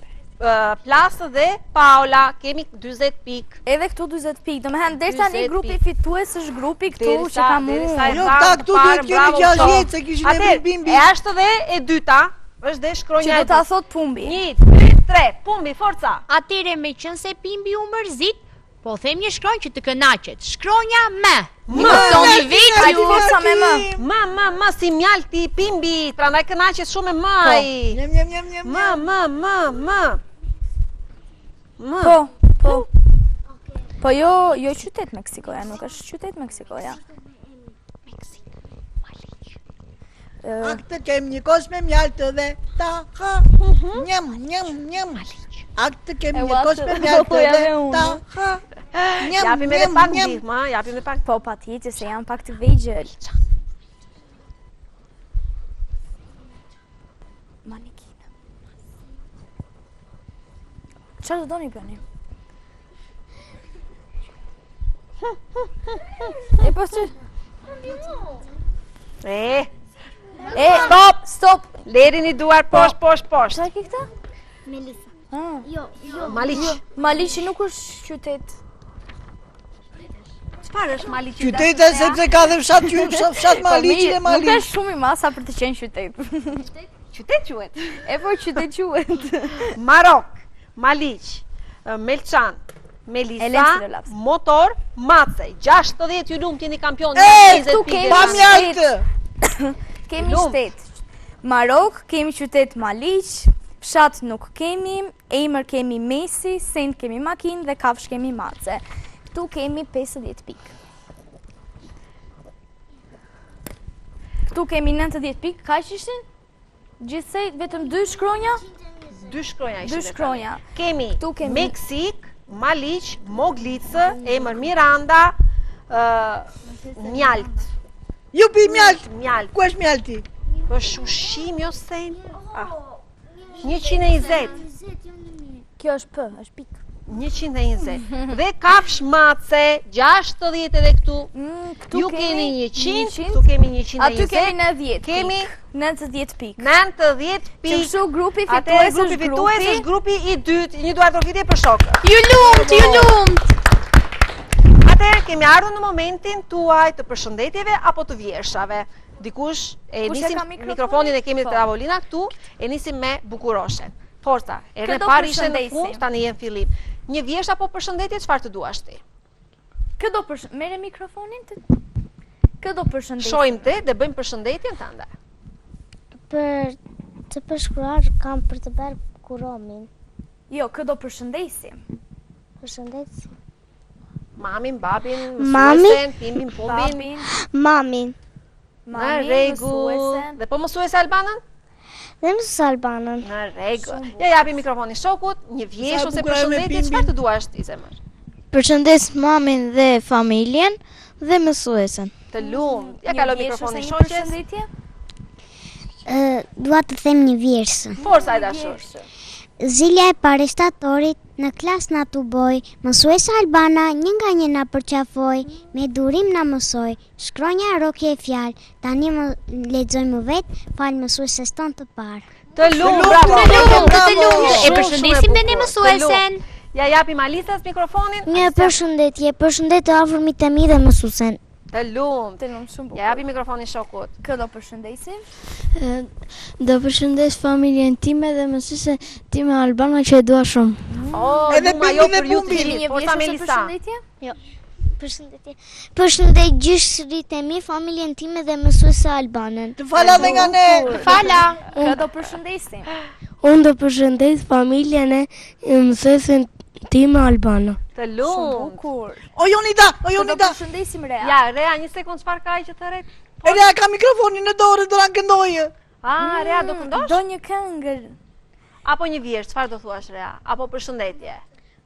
Plasë dhe Paula, kemi 40 pikë. Edhe këtu 40 pikë. Domethënë derisa një 40 grupi pikë. fitues është grupi këtu që ka mu. Jo, ta këtu duhet kemi 60 se kishin e Atëherë, Bimbi. e ashtë dhe e dyta, është dhe Që shkronja do e ta dytë. thot Pumbi. 1, 2, 3, Pumbi, forca. Atyre me qënë se Pimbi u mërzit, po them një shkronjë që të kënaqet. Shkronja M. Kuptoni vetë Hajde ju. forca me më. Ma, si mjalti Pimbi, prandaj kënaqet shumë e maj. Njem. Po. Po jo qytet Meksikoja, nuk është qytet Meksikoja. Aktë kemi një kosh me mjaltë dhe ta ha. Njem. Aktë kemi një kosh me mjaltë dhe ta ha. Japim edhe pak ndihmë, japim edhe pak. Po patjetër se jam pak të vegjël. Manikina. Çfarë do doni bëni? E po që... Stop! Lerini duar poshtë. Çfarë ke këta? Melisa. Maliq. Maliqi nuk është qytet. Çfarë është Maliq? Qytete sepse ka dhe fshat Maliqi dhe Nuk Maliq. është shumë i masa për të qenë qytet. Qytet quhet. E po qytet quhet. Marok, Maliq, Melçan, Melisa, Elektro laps. Motor, Macej. 60 ju lumt jeni kampion. këtu kemi Pa mjaltë. Kemi Lum. shtet. Marok, kemi qytet Maliq, fshat nuk kemi, emër kemi Mesi, send kemi Makin dhe kafsh kemi Mace. Këtu kemi 50 pikë. Këtu kemi 90 pikë, kaq ishin? Gjithsej vetëm 2 shkronja? 2 shkronja ishin. 2 shkronja. Kemi Këtu kemi- Meksik, Maliq, Moglicë, emër Miranda, mjalt. Jupi mjalt. Mjalt. Ku është mjalti? Është ushqim jo sen. 120. Kjo është P, është pikë. 120. Dhe kafsh Mace, 60 edhe këtu. Këtu Ju keni 100, 100, këtu kemi 120. aty kemi 90 Kemi pikë. 90 pikë. 90 Që pikë. kështu grupi Atëherë fitues grupi është grupi i dytë, një duar trofitje për shokët. Ju lumt. Atëherë kemi ardhur në momentin tuaj të përshëndetjeve apo të vjershave. Dikush e Kush e nisim ka mikrofonin? mikrofonin e kemi Po. te tavolina këtu, e nisim me Bukuroshen. Forca, erën e Këdo parë ishte në përshëndesim. fund, tani jem fillim. Një vjersht apo përshëndetje, çfarë të duash ti? Kë do merre mikrofonin të... Kë do përshëndesim? Shohim te dhe bëjmë përshëndetjen tënde. Për të përshkruar kam për të bërë kuromin. Jo, kë do përshëndesim? Përshëndetje. Mamin, babin, Mami. mësuesen, pimbin, pumbin. Babin, Mamin Në mamin, rregull. mësuesen. Dhe po mësuese albanën? dhe mësus albanën. Në rregull. Ja japi mikrofonin shokut, një vjesht Sa ose bukur e me përshëndetje, pimbin. çfarë të duash ti zemër? Përshëndes mamin dhe familjen dhe mësuesen. Të lumt. Ja Një kalo vjesh mikrofonin ose një shoqes. përshëndetje? Dua të them një vjersë. Forca e dashur. Zilja e pare shtatorit në klas na tu boj, mësuesa Albana një nga një na përqafoj, me durim na mësoj, shkronja rokje e fjalë, tani më lexojmë vetë, falë mësueses tonë të parë. Të lumt, lumt, bravo. të lumt, Të lumt. E Shumë, përshëndesim shumë dhe ne bukur. mësuesen. Të lumt. Ja japim Alisas mikrofonin. Një përshëndetje të afërmit e mi dhe mësuesen. Të lumt. Të lumt shumë bukur. Ja japim mikrofonin shokut. Kë do përshëndesim? Do përshëndes familjen time dhe mësuesen time Albana që e dua shumë. Edhe ajo për ju të gjithë. Forca Melisa. Jo. Përshëndetje. Përshëndet gjyshrit e mi, familjen time dhe mësuese Albanën. Të fala dhe nga ne. Fala. Kë do përshëndesim? Unë do përshëndes familjen e mësuesen time Albana. Të Shumë lumt. bukur. O Jonida, Kë do përshëndesim Rea? Ja, Rea, një sekund, çfarë ka që të rret? Rea ka mikrofonin në dorë, do na këndojë. Rea, do këndosh? Do një këngë. Apo një vjersh, çfarë do thuash Rea? Apo përshëndetje?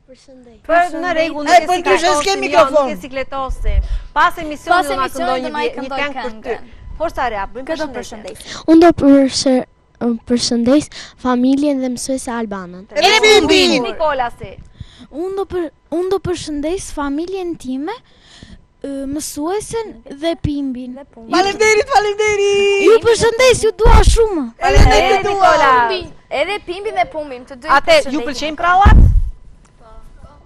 Përshëndetje. Për në rregull, E, për ndryshe s'ke mikrofon. Nuk e sikletosim. Pas emisionit do na këndoj do na i një këndoj këngë për ty. këngën. Forca Rea, bëjmë Kë do përshëndetje. përshëndesim? Unë do përshëndes familjen dhe mësuese Albanën. Edhe Bimbin. Nikolasi. Unë do përshëndes familjen time, mësuesen dhe Pimbin. Faleminderit. Ju përshëndes, ju dua shumë. Edhe ne të dua. Edhe Pimbin dhe Pumbin, të dy. Atë, ju pëlqejnë prallat?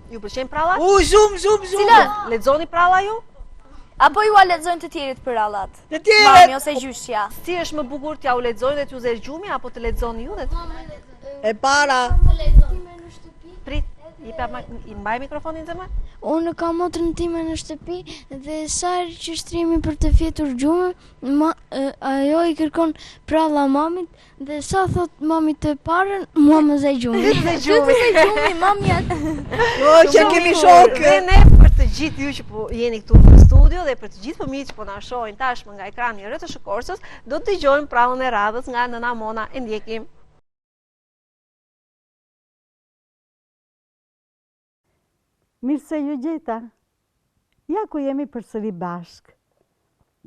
Ju pëlqejnë prallat? Shumë. Lexoni pralla ju? Apo ju a lexojnë të tjerit për allat? Të tjerët. Mami ose gjyshja. Si është më bukur t'ja u lexojnë dhe t'ju zer gjumi apo të lexoni ju dhe E para. prit? I mbaj mikrofonin zemër? Unë kam motrën time në shtëpi dhe sa herë që shtrimi për të fjetur gjumë, ajo i kërkon pralla mamit dhe sa thot mamit të parën, mua më zej gjumë. Gjumi, mami atë. O, që kemi shokë. Dhe ne për të gjithë ju që po jeni këtu në studio dhe për të gjithë fëmijët që po na shohin tashmë nga ekrani i RTS-s, do të dëgjojmë prallën e radhës nga nëna Mona. E ndjekim. Mirë se ju gjeta, ja ku jemi përsëri bashk.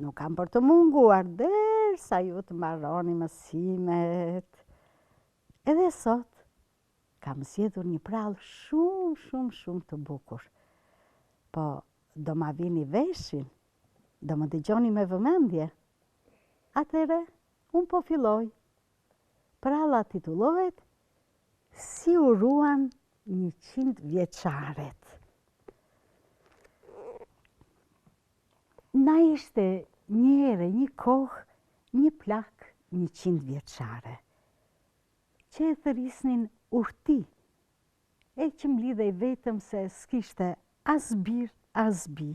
Nuk kam për të munguar derisa ju të mbaroni mësimet. Edhe sot, kam sjellur një prallë shumë të bukur. Po, do ma vini veshin, do më dëgjoni me vëmendje. Atëre, unë po filloj. Pralla titullohet Si u ruan 100 vjeçaret. Na ishte njëre, një kohë, një plak 100 vjeçare, që e thërisnin urti, e që mlidhej vetëm se s'kishte as bir, as bi.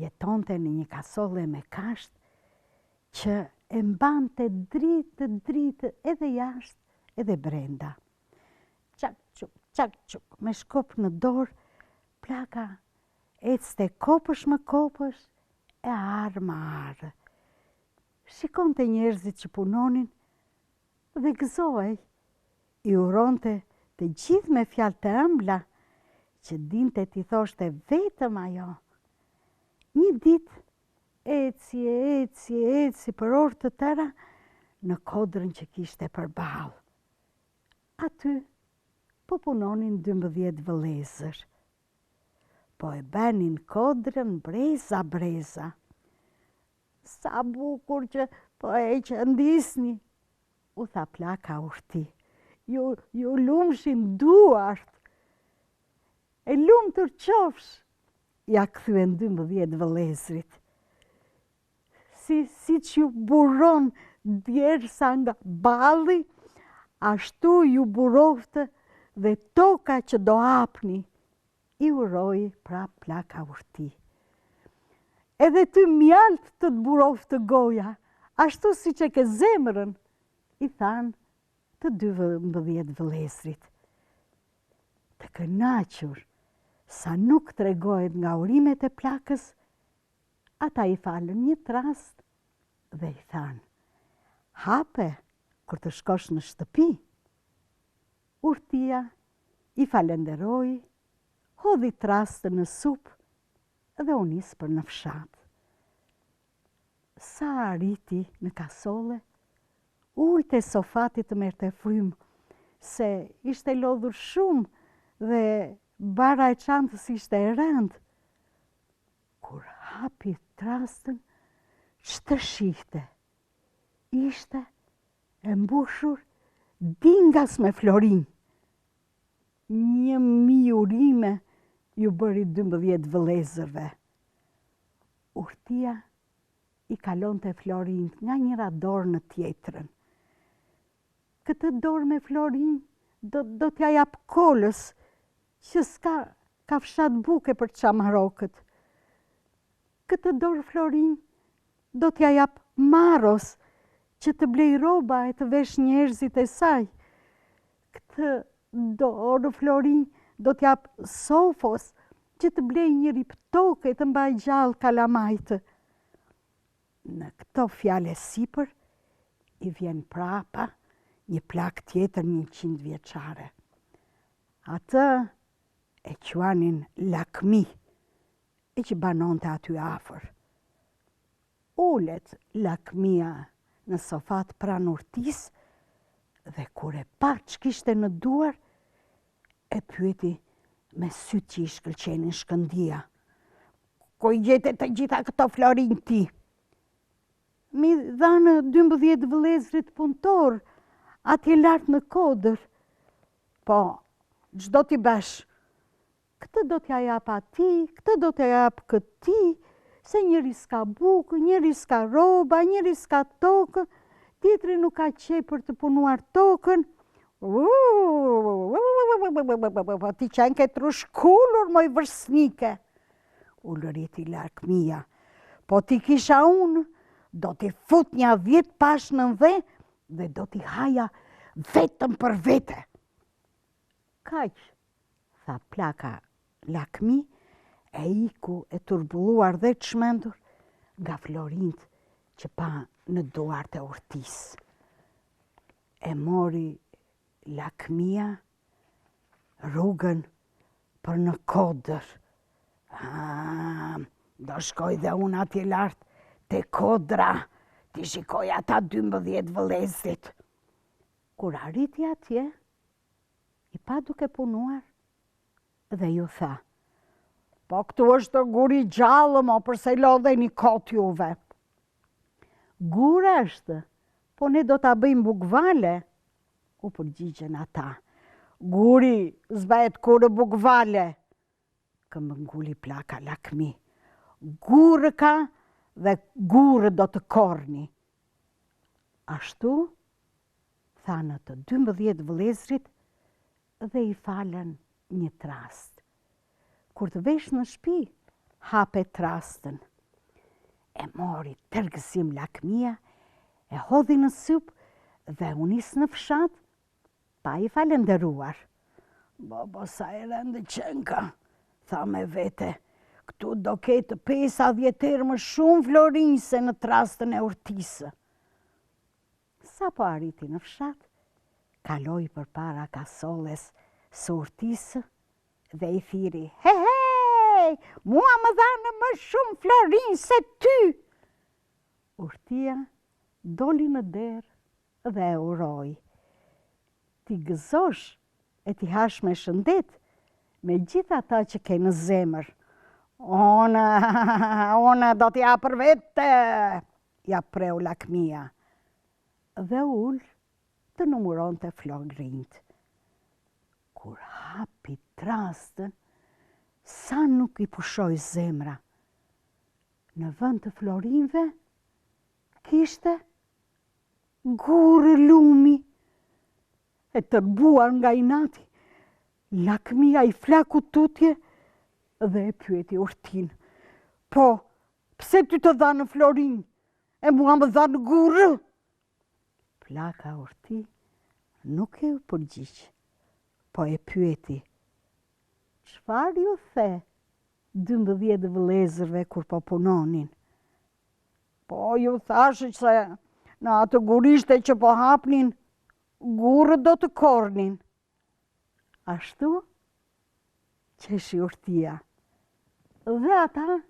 Jetonte në një kasole me kasht, që e mbante dritë edhe jashtë edhe brenda. Qak quk, me shkop në dorë, plaka ecte kopësh më kopësh e arë më arë. Shikon të njerëzit që punonin dhe gëzohej, i uronte të gjithë me fjalë të ëmbla që dinte t'i thoshte vetëm ajo. Një ditë eci për orë të tëra në kodrën që kishte përballë. Aty po punonin 12 vëllezër. Po e banin kodrën breza. Sa bukur që po e që ndisni, u tha plaka urti. Ju lumshin duart. E lumë të qofsh, ja kthyen 12 vëllezrit. Si që ju buron djersa nga balli, ashtu ju burofte dhe toka që do hapni. I uroi pra plaka urti. Edhe ty mjalt të të burofte goja, ashtu si që ke zemrën, i than të 12 vëllezrit. Të kënaqur, sa nuk tregohet nga urimet e plakës, ata i falën një trast dhe i than, hape kur të shkosh në shtëpi. Urtia i falenderoi, hodhi trastën në supë dhe u nis për në fshat. Sa arriti në kasole, ujtë e sofatit të merte frymë, se ishte lodhur shumë dhe bara e çantës ishte e rëndë. Kur hapi trastën, ç'të shihte? Ishte e mbushur dingas me florin. 1.000 urime ju bëri 12 vëllezërve. Urtia i kalon të Florin nga njëra dorë në tjetrën. Këtë dorë me Florin do t'ja jap Kolës, që s'ka kafshat buke për çamarokët. Këtë dorë Florin do t'ja jap Maros, që të blej roba e të vesh njerëzit e saj. Këtë dorë Florin do t'jap Sofos, që të blej një riptoke të mbaj gjallë kalamajtë. Në këto fjale sipër, i vjen prapa një plak tjetër 100 vjeçare. Atë e quanin Lakmi, e që banon të aty afër. Ulet Lakmia në sofat pranë urtisë dhe kur e pa ç'kishte në duar, e pyeti me sytë që i shkëlqenin shkëndia. Ku i gjete të gjitha këto Florin ti? Mi dhanë 12 vëllezrit punëtor, atje lartë në Kodër. Po, ç'do t'i bësh? Këtë do t'ja jap ati, këtë do t'ja jap këti, se njëri s'ka bukë, njëri s'ka roba, njëri s'ka tokë, tjetri nuk ka qej për të punuar tokën. Ti qenë ke trushkullur, moj vërsnike, u lëriti Lakmia. Po ti kisha unë, do t'i fut një 10 pash në dhe do t'i haja vetëm për vete. Kaq, tha plaka Lakmi, e iku e turbulluar dhe të shmendur nga Florint që pa në duart e urtisë. E mori Lakmia rrugën për në Kodër. Do shkoj dhe unë atje lartë te Kodra, ti shikoj ata 12 vëllezrit. Kur arriti atje, i pa duke punuar, dhe ju tha, po këtu është guri gjallë, mo përse lodhe një kot juve. Gura është, po ne do t'a bëjmë bukvale, u përgjigjen ata. Guri zbet kurë bukvale, këmbënguli plaka Lakmi. Gurë ka dhe gurë do të korni. Ashtu, thanë të 12 vëllezrit dhe i falen një trast. Kur të vesh në shtëpi, hape trastën. E mori tërgësim Lakmia, e hodhi në supë dhe u nis në fshat, pa i falenderuar. Baba sa e rëndë qenka, tha me vete, këtu do ketë 50 herë më shumë Florin se në trastën e urtisë. Sa po arriti në fshat, kaloi përpara kasolles së urtisë dhe i thiri, hej, mua më dhanë më shumë Florin se ty. Urtia doli në derë dhe e uroi. Ti gëzosh e ti hash me shëndet me gjitha ata që ke në zemër. Ona do t'ja për vete, ja preu Lakmia. Dhe ullë të numëron të Florint. Kur hapi trastën, sa nuk i pushoj zemra. Në vend të Florinve, kishte gurë lumi, e tërbuar nga inati. Lakmia i flaku tutje dhe e pyeti Urtin. Po, pse ty të dhanë Florin, e mua më dhanë gurë? Plaka Urti nuk e u përgjigj, po e pyeti. Çfarë ju the 12 vëllezërve kur po punonin? Po ju thashë se në atë gurishte që po hapnin, gurët do të kornin. Ashtu, qeshi Urtia. Dhe ata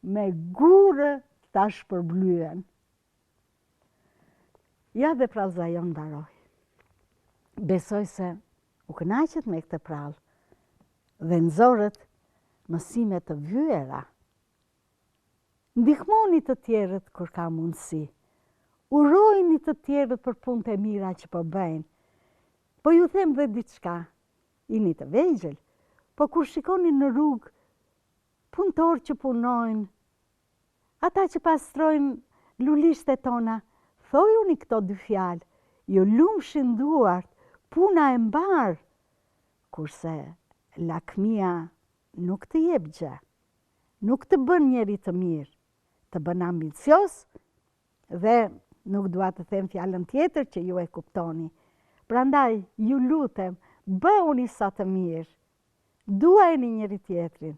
me gurë ta shpërblyen. Ja dhe praza jo ndaroj. Besoj se u kënaqet me këtë prallë dhe nxorët mësime të vyera. Ndihmoni të tjerët kur ka mundësi. Urojni të tjerët për punët e mira që po bëjnë. Po ju them dhe diçka. jeni të vegjël, po kur shikoni në rrugë punëtor që punojnë, ata që pastrojnë lulishtet tona, thojuni këto dy fjalë, ju lumshin duart, puna e mbar, kurse lakmia nuk të jep gjë, nuk të bën njeri të mirë, të bën ambicios dhe nuk dua të them fjalën tjetër që ju e kuptoni. Prandaj, ju lutem, bëuni sa të mirë, duajeni njëri tjetrin,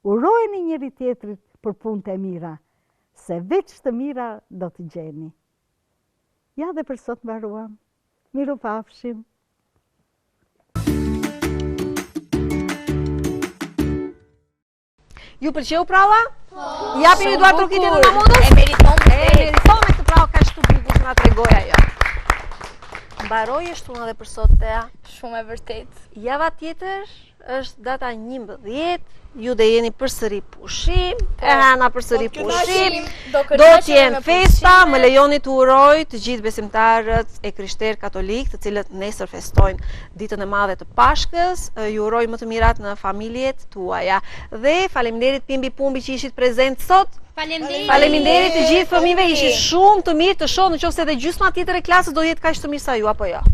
urojeni njëri tjetrit për punët e mira, se veç të mira do të gjeni. Ja dhe për sot mbaruam. Miru pafshim. Ju pëlqeu prava? Japini duart trokitjen e Mahmudës? E meriton me këtë prava kaq të bukur që na tregoi ajo. Mbaroi shtuna dhe për sot Tea. Shumë e vërtet. Java tjetër është data 11, ju dhe jeni përsëri pushim, e hana përsëri pushim, do të jenë festa, më lejoni të uroj të gjithë besimtarët e krishterë katolik, të cilët nesër festojnë ditën e madhe të Pashkës, ju uroj më të mirat në familjet tuaja. Dhe faleminderit Pimbi Pumbi që ishit prezent sot. Faleminderit të gjithë fëmijëve, ishit shumë të mirë të shoh nëse edhe gjysma tjetër e klasës do jetë kaq të mirë sa ju apo jo.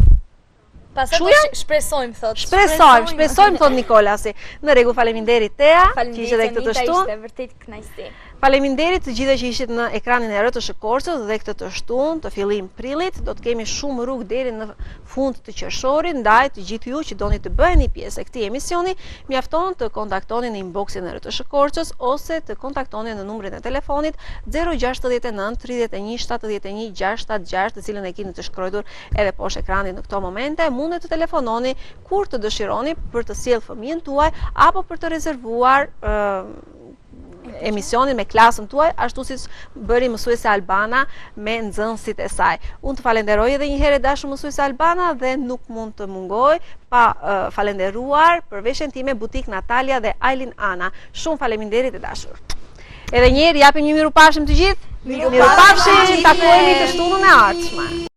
Pastaj shpresojmë thot. Shpresojmë thot Nikolasi. Në rregull, faleminderit Tea, që ishte edhe këtë të shtunë. Ishte vërtet kënaqësi. Faleminderit të gjithëve që ishit në ekranin e RTS Korçës dhe këtë të shtunë, të fillim prillit, do të kemi shumë rrugë deri në fund të qershorit, ndaj të gjithë ju që doni të bëheni pjesë e këtij emisioni, mjafton të kontaktoni në inboxin e RTS Korçës ose të kontaktoni në numrin e telefonit 069 31 71 676, të cilën e keni të shkruar edhe poshtë ekranit në këto momente. Mund të telefononi kur të dëshironi për të sjellë fëmijën tuaj apo për të rezervuar emisionin me klasën tuaj, ashtu si bëri mësuese Albana me nxënësit e saj. Unë të falenderoj edhe një herë dashur mësuese Albana dhe nuk mund të mungoj pa falenderuar përveshjen time Butik Natalia dhe Ailin Ana. Shumë faleminderit e dashur. Edhe një herë japim një mirupafshim të gjithë. Mirupafshim, takohemi të shtunën e ardhshme.